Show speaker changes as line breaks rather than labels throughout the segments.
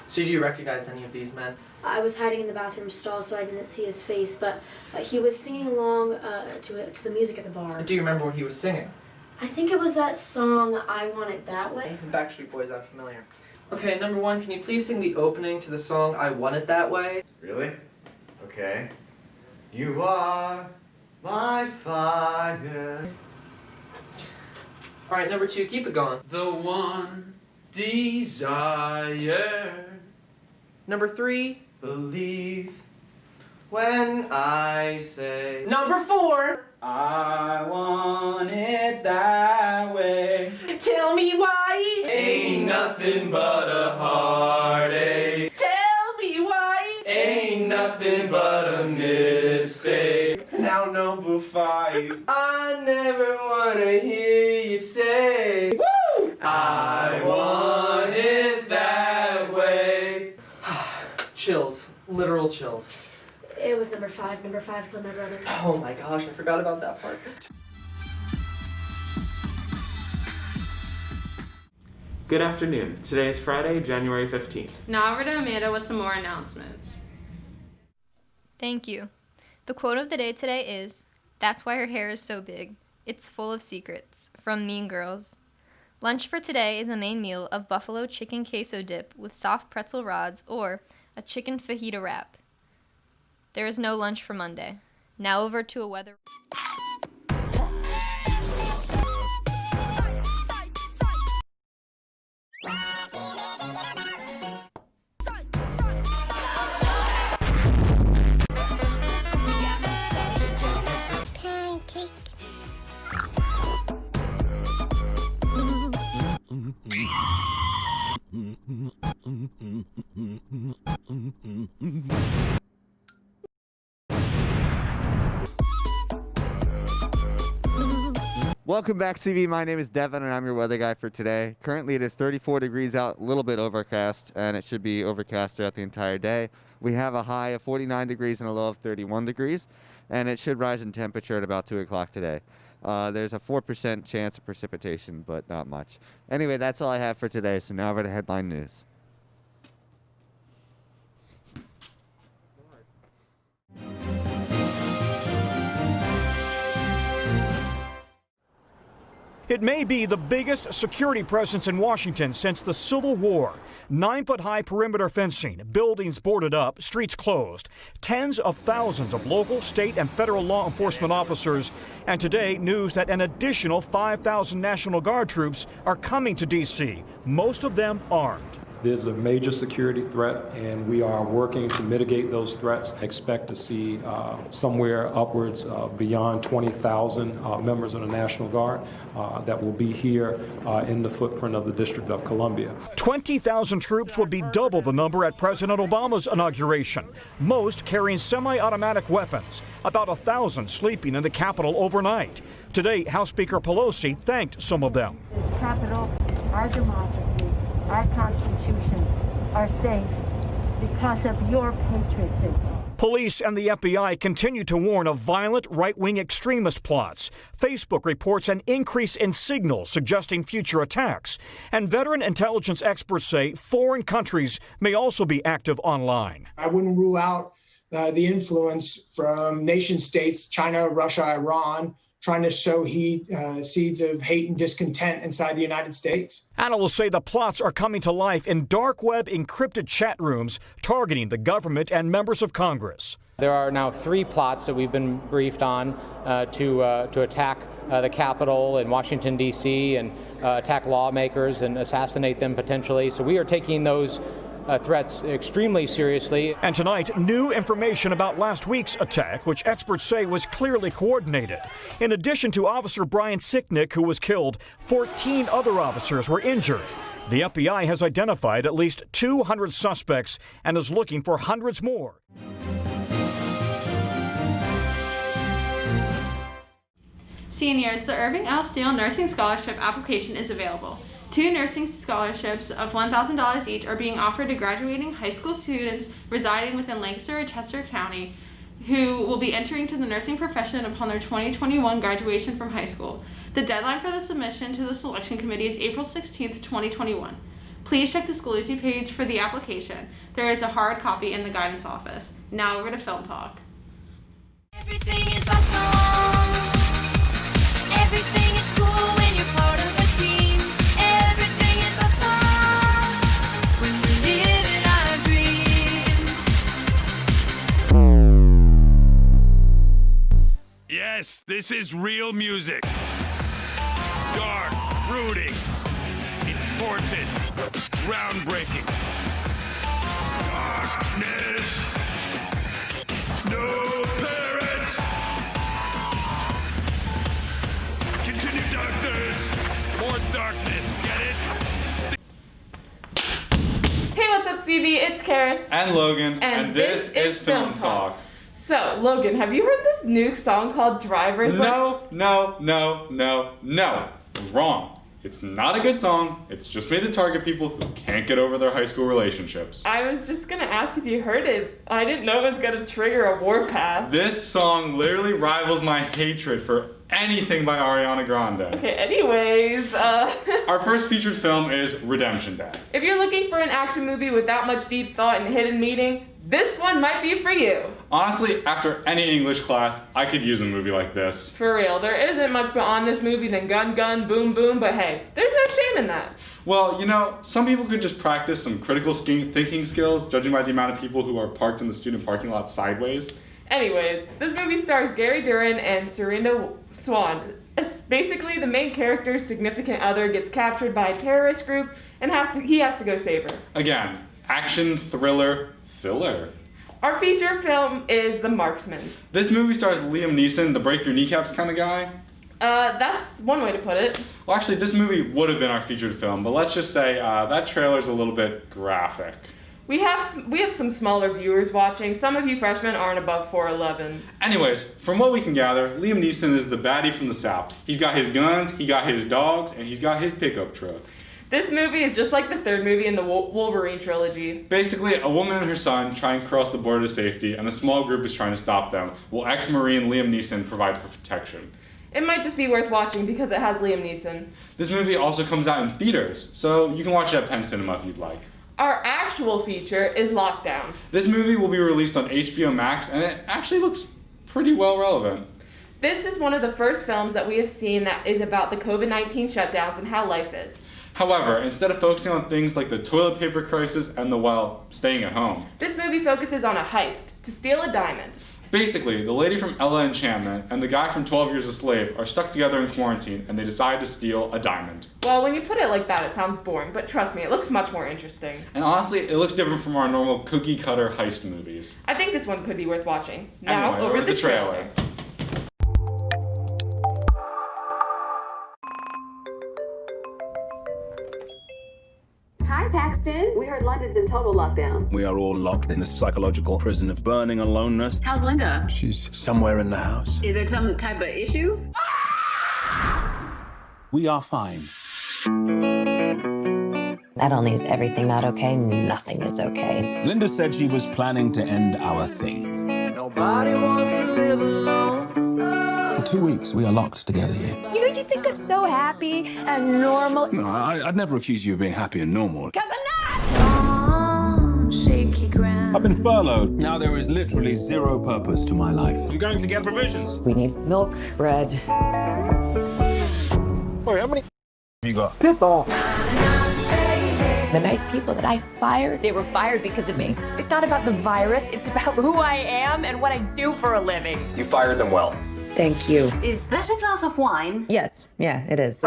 So do you recognize any of these men?
I was hiding in the bathroom stall, so I didn't see his face, but he was singing along to the music at the bar.
Do you remember what he was singing?
I think it was that song, I Want It That Way.
Backstreet Boys, I'm familiar. Okay, number one, can you please sing the opening to the song I Want It That Way?
Really? Okay. You are my fire.
Alright, number two, keep it going.
The one desire.
Number three.
Believe when I say.
Number four.
I want it that way.
Tell me why.
Ain't nothing but a heartache.
Tell me why.
Ain't nothing but a mistake.
Now number 5.
I never wanna hear you say.
Woo! I want it that way.
Chills. Literal chills.
It was number 5. Number 5 killed my brother.
Oh my gosh, I forgot about that part.
Good afternoon. Today is Friday, January 15th.
Now over to Amanda with some more announcements.
Thank you. The quote of the day today is, "That's why her hair is so big. It's full of secrets," from Mean Girls. Lunch for today is a main meal of buffalo chicken queso dip with soft pretzel rods or a chicken fajita wrap. There is no lunch for Monday. Now over to a weather...
Welcome back, CV. My name is Devin, and I'm your weather guy for today. Currently, it is 34 degrees out, a little bit overcast, and it should be overcast throughout the entire day. We have a high of 49 degrees and a low of 31 degrees, and it should rise in temperature at about 2 o'clock today. There's a 4% chance of precipitation, but not much. Anyway, that's all I have for today, so now over to headline news.
It may be the biggest security presence in Washington since the Civil War. 9-foot-high perimeter fencing, buildings boarded up, streets closed, tens of thousands of local, state, and federal law enforcement officers, and today news that an additional 5,000 National Guard troops are coming to D.C., most of them armed.
There's a major security threat, and we are working to mitigate those threats. Expect to see somewhere upwards beyond 20,000 members of the National Guard that will be here in the footprint of the District of Columbia.
20,000 troops would be double the number at President Obama's inauguration, most carrying semi-automatic weapons, about 1,000 sleeping in the Capitol overnight. Today, House Speaker Pelosi thanked some of them.
The Capitol, our democracy, our Constitution are safe because of your patriotism.
Police and the FBI continue to warn of violent right-wing extremist plots. Facebook reports an increase in signals suggesting future attacks. And veteran intelligence experts say foreign countries may also be active online.
I wouldn't rule out the influence from nation states, China, Russia, Iran, trying to sow seeds of hate and discontent inside the United States.
Analysts say the plots are coming to life in dark web encrypted chat rooms targeting the government and members of Congress.
There are now 3 plots that we've been briefed on to attack the Capitol in Washington, D.C., and attack lawmakers and assassinate them potentially. So we are taking those threats extremely seriously.
And tonight, new information about last week's attack, which experts say was clearly coordinated. In addition to Officer Brian Sicknick, who was killed, 14 other officers were injured. The FBI has identified at least 200 suspects and is looking for hundreds more.
Seniors, the Irving L. Steele Nursing Scholarship application is available. 2 nursing scholarships of $1,000 each are being offered to graduating high school students residing within Lancaster or Chester County who will be entering to the nursing profession upon their 2021 graduation from high school. The deadline for the submission to the selection committee is April 16th, 2021. Please check the Schoology page for the application. There is a hard copy in the guidance office. Now over to Film Talk.
Everything is awesome. Everything is cool when you're part of a team. Everything is awesome when we live in our dream.
Yes, this is real music. Dark, brooding, important, groundbreaking. Darkness. No parents. Continue darkness. More darkness. Get it?
Hey, what's up, CB? It's Karis.
And Logan. And this is Film Talk.
So, Logan, have you heard this new song called Driver's
No. Wrong. It's not a good song. It's just made to target people who can't get over their high school relationships.
I was just gonna ask if you heard it. I didn't know it was gonna trigger a warpath.
This song literally rivals my hatred for anything by Ariana Grande.
Okay, anyways,
Our first featured film is Redemption Day.
if you're looking for an action movie with that much deep thought and hidden meaning, this one might be for you.
Honestly, after any English class, I could use a movie like this.
For real, there isn't much beyond this movie than gun, gun, boom, boom, but hey, there's no shame in that.
Well, you know, some people could just practice some critical thinking skills, judging by the amount of people who are parked in the student parking lot sideways.
Anyways, this movie stars Gary Duran and Serinda Swan. Basically, the main character's significant other gets captured by a terrorist group and he has to go save her.
Again, action, thriller, filler.
Our feature film is The Marksman.
This movie stars Liam Neeson, the break your kneecaps kind of guy.
That's one way to put it.
Well, actually, this movie would have been our featured film, but let's just say that trailer's a little bit graphic.
We have some smaller viewers watching. Some of you freshmen aren't above 4'11".
Anyways, from what we can gather, Liam Neeson is the baddie from the South. He's got his guns, he got his dogs, and he's got his pickup truck.
This movie is just like the third movie in the Wolverine trilogy.
Basically, a woman and her son try and cross the border to safety, and a small group is trying to stop them, while ex-Marine Liam Neeson provides protection.
It might just be worth watching because it has Liam Neeson.
This movie also comes out in theaters, so you can watch it at Penn Cinema if you'd like.
Our actual feature is Lockdown.
This movie will be released on HBO Max, and it actually looks pretty well relevant.
This is one of the first films that we have seen that is about the COVID-19 shutdowns and how life is.
However, instead of focusing on things like the toilet paper crisis and staying at home,
this movie focuses on a heist to steal a diamond.
Basically, the lady from Ella Enchantment and the guy from 12 Years a Slave are stuck together in quarantine, and they decide to steal a diamond.
Well, when you put it like that, it sounds boring, but trust me, it looks much more interesting.
And honestly, it looks different from our normal cookie-cutter heist movies.
I think this one could be worth watching. Now,
Anyway,
over the trailer.
Hi, Paxton. We heard London's in total lockdown.
We are all locked in this psychological prison of burning aloneness.
How's Linda?
She's somewhere in the house.
Is there some type of issue?
We are fine.
Not only is everything not okay, nothing is okay.
Linda said she was planning to end our thing.
Nobody wants to live alone.
For 2 weeks, we are locked together here.
You know, you think I'm so happy and normal.
No, I'd never accuse you of being happy and normal.
Because I'm not!
Shaky ground.
I've been furloughed. Now there is literally zero purpose to my life. I'm going to get provisions.
We need milk, bread.
Wait, how many you got?
Piss off. The nice people that I fired, they were fired because of me. It's not about the virus, it's about who I am and what I do for a living.
You fired them well.
Thank you.
Is that a glass of wine?
Yes, yeah, it is.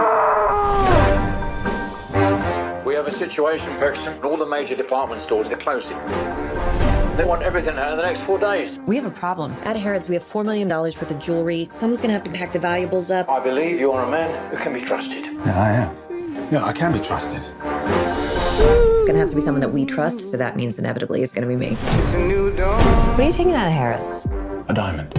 We have a situation, Paxton. All the major department stores are closing. They want everything out in the next 4 days.
We have a problem. At Harrods, we have $4 million worth of jewelry. Someone's gonna have to pack the valuables up.
I believe you are a man who can be trusted.
Yeah, I am. Yeah, I can be trusted.
It's gonna have to be someone that we trust, so that means inevitably it's gonna be me.
It's a new dawn.
What are you taking out of Harrods?
A diamond.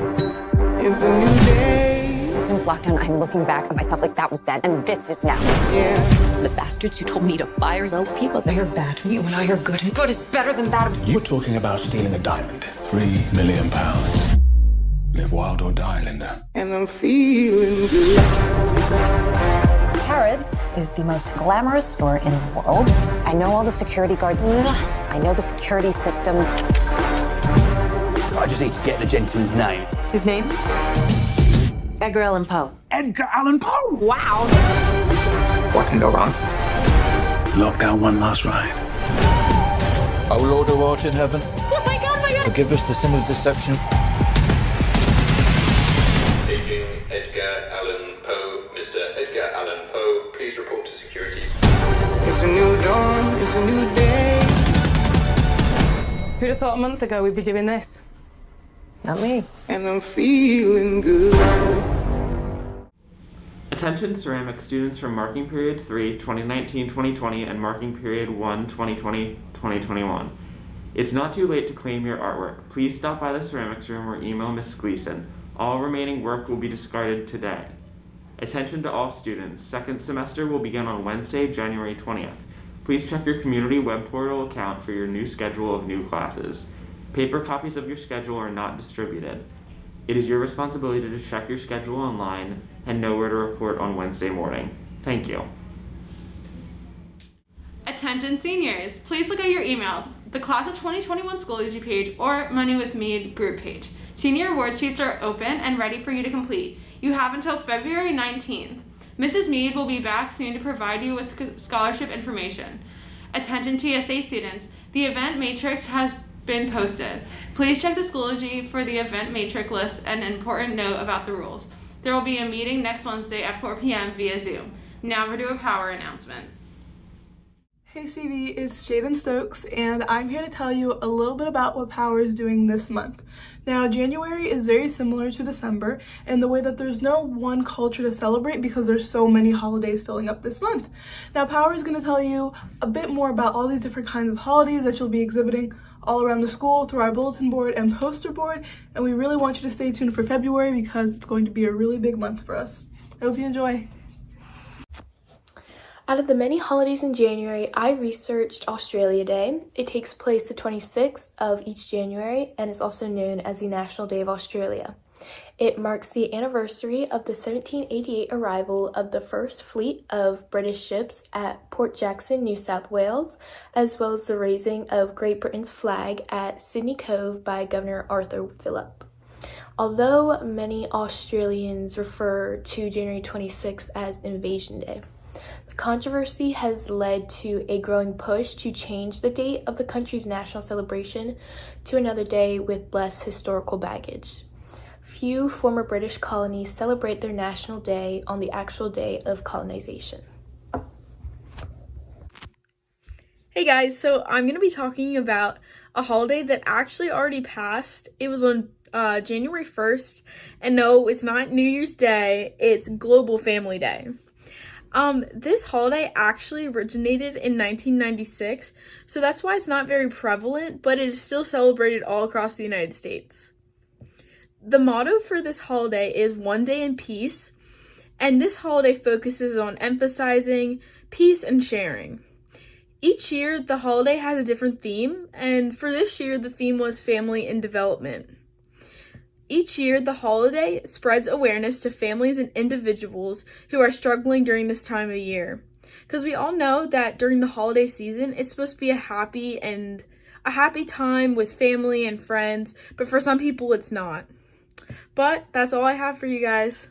It's a new day.
Since lockdown, I'm looking back at myself like that was then, and this is now.
Yeah.
The bastards who told me to fire those people, they are bad. You and I are good, and good is better than bad.
You're talking about stealing a diamond. £3 million. Live wild or die, Linda.
And I'm feeling good.
Harrods is the most glamorous store in the world. I know all the security guards. I know the security systems.
I just need to get the gentleman's name.
His name? Edgar Allan Poe.
Edgar Allan Poe!
Wow.
What can go wrong? Lock down one last ride.
O Lord who art in heaven,
Oh my God.
forgive us the sin of deception.
Paging Edgar Allan Poe. Mr. Edgar Allan Poe, please report to security.
It's a new dawn, it's a new day.
Who'd have thought a month ago we'd be doing this? Not me.
And I'm feeling good.
Attention ceramic students from Marking Period 3, 2019-2020 and Marking Period 1, 2020-2021. It's not too late to claim your artwork. Please stop by the ceramics room or email Ms. Gleason. All remaining work will be discarded today. Attention to all students. Second semester will begin on Wednesday, January 20th. Please check your community web portal account for your new schedule of new classes. Paper copies of your schedule are not distributed. It is your responsibility to check your schedule online and know where to report on Wednesday morning. Thank you.
Attention seniors, please look at your email, the Class of 2021 Schoology page, or Money with Mead group page. Senior award sheets are open and ready for you to complete. You have until February 19th. Mrs. Mead will be back soon to provide you with scholarship information. Attention TSA students, the event matrix has been posted. Please check the Schoology for the event matrix list and an important note about the rules. There will be a meeting next Wednesday at 4 p.m. via Zoom. Now we're to a power announcement.
Hey CV, it's Jaden Stokes, and I'm here to tell you a little bit about what Power is doing this month. Now, January is very similar to December in the way that there's no one culture to celebrate because there's so many holidays filling up this month. Now, Power is going to tell you a bit more about all these different kinds of holidays that you'll be exhibiting all around the school through our bulletin board and poster board, and we really want you to stay tuned for February because it's going to be a really big month for us. I hope you enjoy.
Out of the many holidays in January, I researched Australia Day. It takes place the 26th of each January and is also known as the National Day of Australia. It marks the anniversary of the 1788 arrival of the first fleet of British ships at Port Jackson, New South Wales, as well as the raising of Great Britain's flag at Sydney Cove by Governor Arthur Phillip. Although many Australians refer to January 26th as Invasion Day, the controversy has led to a growing push to change the date of the country's national celebration to another day with less historical baggage. Few former British colonies celebrate their national day on the actual day of colonization.
Hey guys, so I'm going to be talking about a holiday that actually already passed. It was on January 1st, and no, it's not New Year's Day, it's Global Family Day. This holiday actually originated in 1996, so that's why it's not very prevalent, but it is still celebrated all across the United States. The motto for this holiday is One Day in Peace, and this holiday focuses on emphasizing peace and sharing. Each year, the holiday has a different theme, and for this year, the theme was family and development. Each year, the holiday spreads awareness to families and individuals who are struggling during this time of year. Because we all know that during the holiday season, it's supposed to be a happy time with family and friends, but for some people, it's not. But that's all I have for you guys.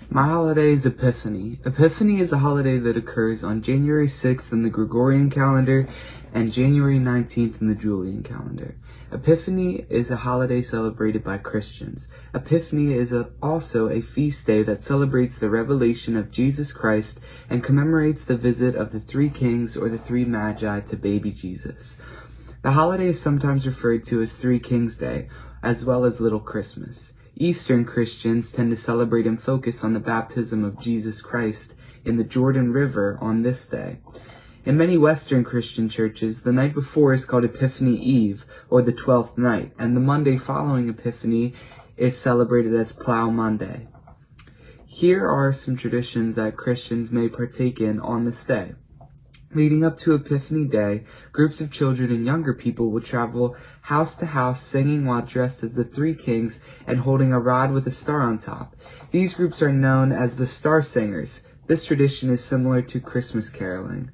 My holiday is Epiphany. Epiphany is a holiday that occurs on January 6th in the Gregorian calendar and January 19th in the Julian calendar. Epiphany is a holiday celebrated by Christians. Epiphany is also a feast day that celebrates the revelation of Jesus Christ and commemorates the visit of the three kings or the three magi to baby Jesus. The holiday is sometimes referred to as Three Kings Day, as well as Little Christmas. Eastern Christians tend to celebrate and focus on the baptism of Jesus Christ in the Jordan River on this day. In many Western Christian churches, the night before is called Epiphany Eve, or the 12th night, and the Monday following Epiphany is celebrated as Plough Monday. Here are some traditions that Christians may partake in on this day. Leading up to Epiphany Day, groups of children and younger people will travel house to house singing while dressed as the three kings and holding a rod with a star on top. These groups are known as the Star Singers. This tradition is similar to Christmas caroling.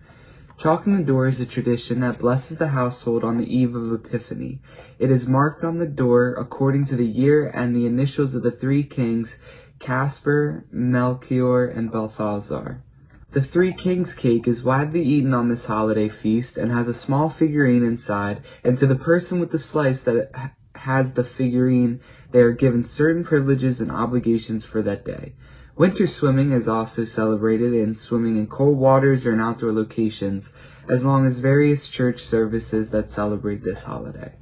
Chalking the door is a tradition that blesses the household on the eve of Epiphany. It is marked on the door according to the year and the initials of the three kings, Caspar, Melchior, and Balthazar. The Three Kings cake is widely eaten on this holiday feast and has a small figurine inside, and to the person with the slice that has the figurine, they are given certain privileges and obligations for that day. Winter swimming is also celebrated in swimming in cold waters or in outdoor locations, as long as various church services that celebrate this holiday.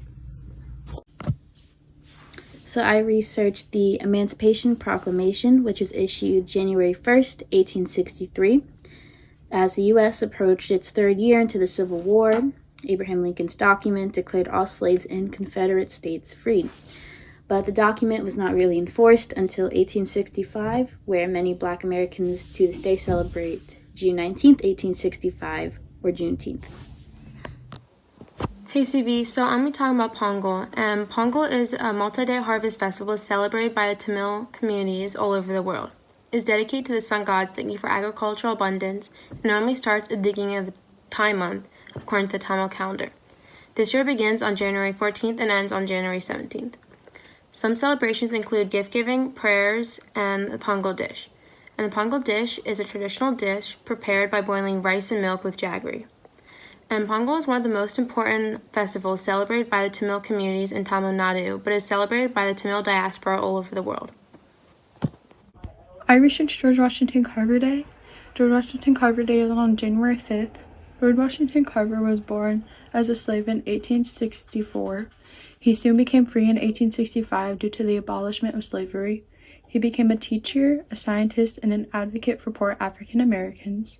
So I researched the Emancipation Proclamation, which was issued January 1st, 1863. As the U.S. approached its third year into the Civil War, Abraham Lincoln's document declared all slaves in Confederate states free. But the document was not really enforced until 1865, where many Black Americans to this day celebrate June 19th, 1865, or Juneteenth.
Hey CV, so I'm going to be talking about Pongal, and Pongal is a multi-day harvest festival celebrated by the Tamil communities all over the world. It's dedicated to the sun gods, thanking for agricultural abundance, and normally starts at the beginning of the Thai month, according to the Tamil calendar. This year begins on January 14th and ends on January 17th. Some celebrations include gift-giving, prayers, and the Pongal dish. And the Pongal dish is a traditional dish prepared by boiling rice and milk with jaggery. And Pongal is one of the most important festivals celebrated by the Tamil communities in Tamil Nadu, but is celebrated by the Tamil diaspora all over the world.
I researched George Washington Carver Day. George Washington Carver Day is on January 5th. George Washington Carver was born as a slave in 1864. He soon became free in 1865 due to the abolishment of slavery. He became a teacher, a scientist, and an advocate for poor African Americans.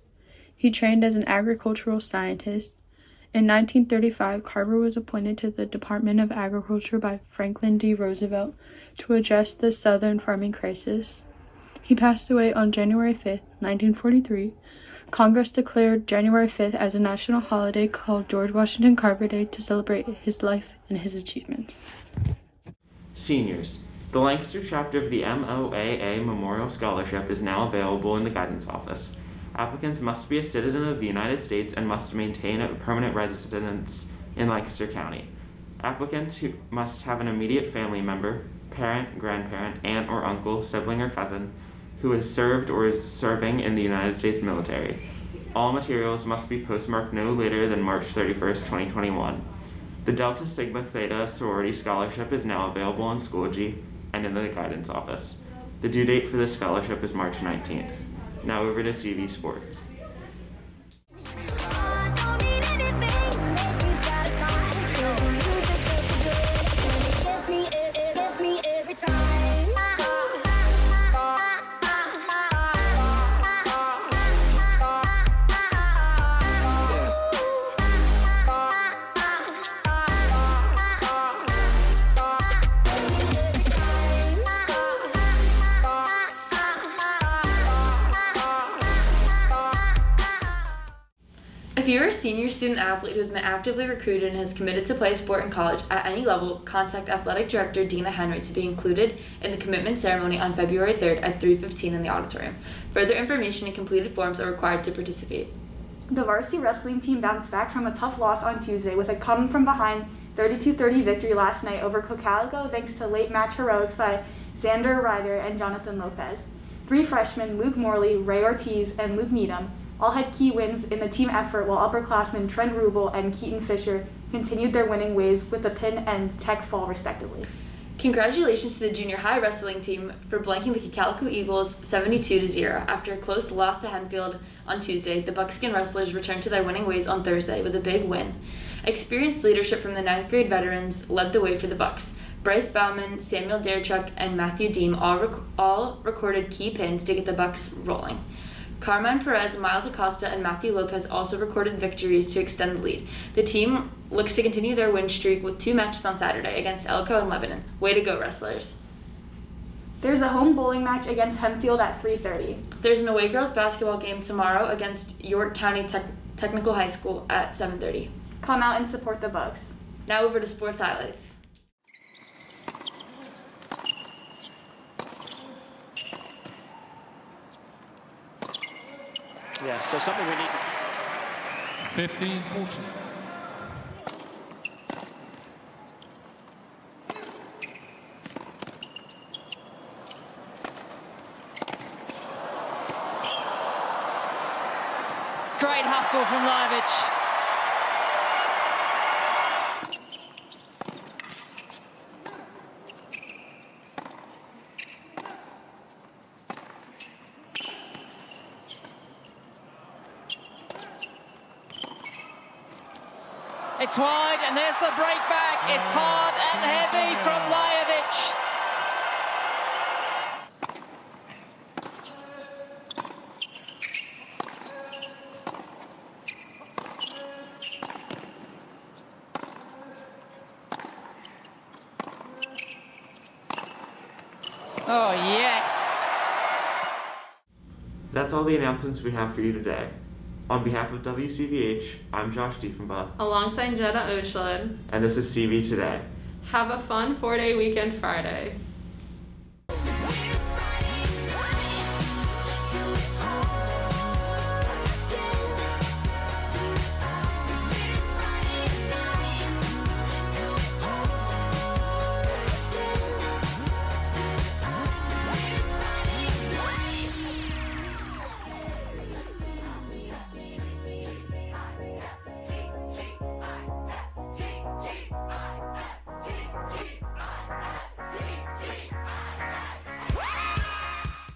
He trained as an agricultural scientist. In 1935, Carver was appointed to the Department of Agriculture by Franklin D. Roosevelt to address the Southern farming crisis. He passed away on January 5th, 1943. Congress declared January 5th as a national holiday called George Washington Carver Day to celebrate his life and his achievements.
Seniors. The Lancaster chapter of the MOAA Memorial Scholarship is now available in the guidance office. Applicants must be a citizen of the United States and must maintain a permanent residence in Lancaster County. Applicants who must have an immediate family member, parent, grandparent, aunt or uncle, sibling or cousin, who has served or is serving in the United States military. All materials must be postmarked no later than March 31st, 2021. The Delta Sigma Theta Sorority Scholarship is now available in Schoology and in the guidance office. The due date for this scholarship is March 19th. Now over to CV Sports.
If you are a senior student athlete who has been actively recruited and has committed to play a sport in college at any level, contact Athletic Director Dina Henry to be included in the commitment ceremony on February 3rd at 3:15 in the auditorium. Further information and completed forms are required to participate.
The varsity wrestling team bounced back from a tough loss on Tuesday with a come-from-behind 32-30 victory last night over Cocalico thanks to late match heroics by Xander Ryder and Jonathan Lopez. Three freshmen, Luke Morley, Ray Ortiz, and Luke Needham, all had key wins in the team effort, while upperclassmen Trent Rubel and Keaton Fisher continued their winning ways with a pin and tech fall respectively.
Congratulations to the junior high wrestling team for blanking the Cocalico Eagles 72-0. After a close loss to Henfield on Tuesday, the Buckskin wrestlers returned to their winning ways on Thursday with a big win. Experienced leadership from the 9th grade veterans led the way for the Bucks. Bryce Bauman, Samuel Darechuk, and Matthew Deem all recorded key pins to get the Bucks rolling. Carmine Perez, Miles Acosta, and Matthew Lopez also recorded victories to extend the lead. The team looks to continue their win streak with 2 matches on Saturday against Elko and Lebanon. Way to go, wrestlers.
There's a home bowling match against Hempfield at 3:30.
There's an away girls basketball game tomorrow against York County Technical High School at 7:30.
Come out and support the Bucks.
Now over to sports highlights.
Yeah, so something we need to...
15-14.
Great hustle from Lajovic. It's wide, and there's the break back. It's hard and heavy from Lajovic. Oh, yes.
That's all the announcements we have for you today. On behalf of WCVH, I'm Josh Diefenbach.
Alongside Jenna Oshland.
And this is CV Today.
Have a fun 4-day weekend Friday.